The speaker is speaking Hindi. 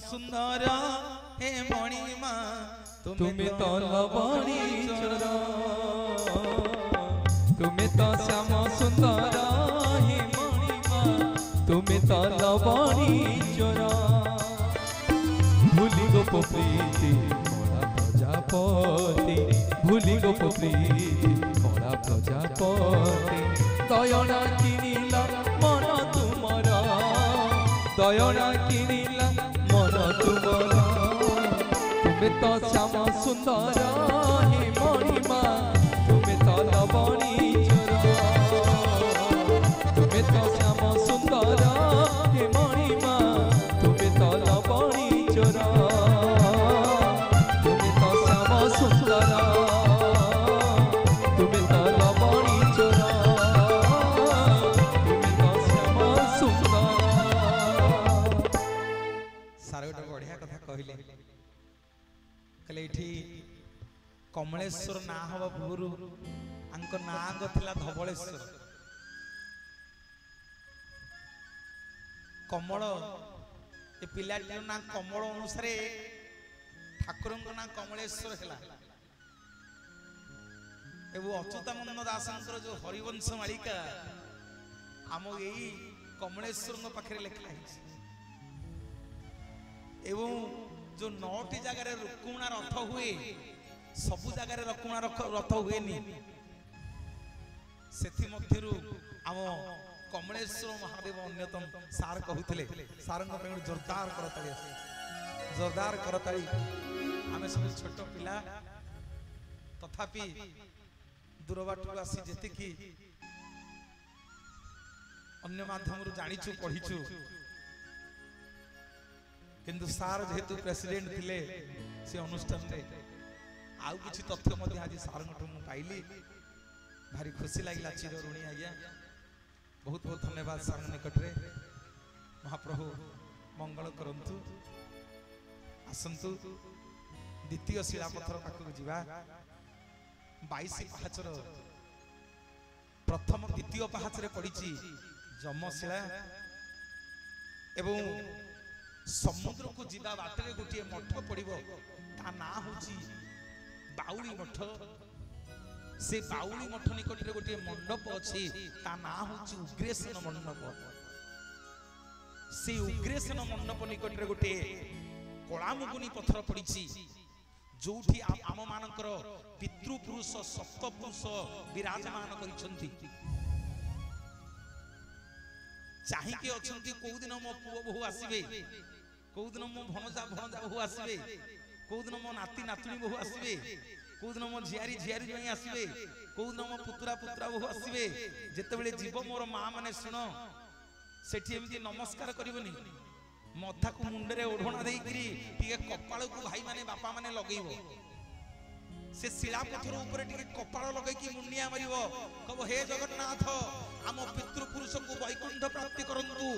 सुंदर हे मणिमा तुम्हें तो लवणी चोर तुम्हें तो श्याम सुंदर हे मणिमा तुम्हें तो लवणी चोर भूली गो प्रीति मोरा प्रजापति भूली गो प्रीति मोरा प्रजापति दयना किनिला मन तुमरा दयना किनिला मन तुमरा तुम्हें तो श्याम सुंदर हे मणिमा तुम्हें तो लवणी चोर तुम्हें तो श्याम सुंदर हे मणिमा तुम्हें तो लवणी चोर तुम्हें तो श्याम सुंदर तुम्हें तो लवणी चोर तुम्हें तो श्याम सुंदर। सारे गोटे बढ़िया कथा कहले कहले एठी कमलेश्वर ना हवा पूर्व आंक ना थिला धवलेश्वर कमल ए पिलाटी ना कमल अनुसार ठाकुर ना कमलेश्वर है अच्युतानंद दासंकर जो हरिवंश मालिका आम यही कमलेश्वर पाखे लिखा एवं जो 9टी जगार रुक्मिणी रथ हुए सबु जगार रुक्मिणी रथ हुए आम कमलेश्वर महादेव अन्यतम सार कहते सार जोरदार करताली जोरदार करताली आम सब छोट पिला तथापि दूर बाटू आसी जी अन्य माध्यम जाचु पढ़ीचु किंतु सार जेहेतु प्रेसिडेंट थिले से अनुष्ठान रे आउ किछि तथ्य मध्य आज सार पाइली भारी खुशी लगिला चिर ऋणी आज्ञा बहुत बहुत धन्यवाद सार निकट रे महाप्रभु मंगल करंतु आसंतु द्वितीय शिलापथर पाखक जीवा 22 पहाचर प्रथम द्वितीय पहाचरे पड़ी जमशिला एवं समुद्र को जीवा बाटे गोटे मठ पड़ो ता ना हूँ बाउली मठ से बाउली मठ निकट में गोटे मंडप अच्छी ता ना हूँ उग्रेसन मंडप से उग्रेसन मंडप निकट में गोटे कलामुगुनी पथर पड़ी जो आम मानकर पितृपुरुष सप्तपुरुष विराजमान करिसेंती चाहिए अच्छा कौ दिन मो पुओ बहु आसबे कौ दिन मो भणजा भणजा बहु आसबे कौ दिन मो नाती नातुणी बहु आसबे कौ दिन मो झियारी झियारी जो आसबे कौ दिन मो पुतरा पुतरा बहु आसबे जेते बेले जीव मोर माँ माने सुन सेठी एमती नमस्कार करबनी मथा को मुंडरे ओढ़ना देकरी टिके कपाळ को भाई माने बापा माने लगेइबो से शिला पत्थर ऊपर टिके कपाळ लगे कि मुंडिया मारिबो कहबो हे जगन्नाथ आम पितृपुरुष को वैकुंठ प्राप्ति करंतु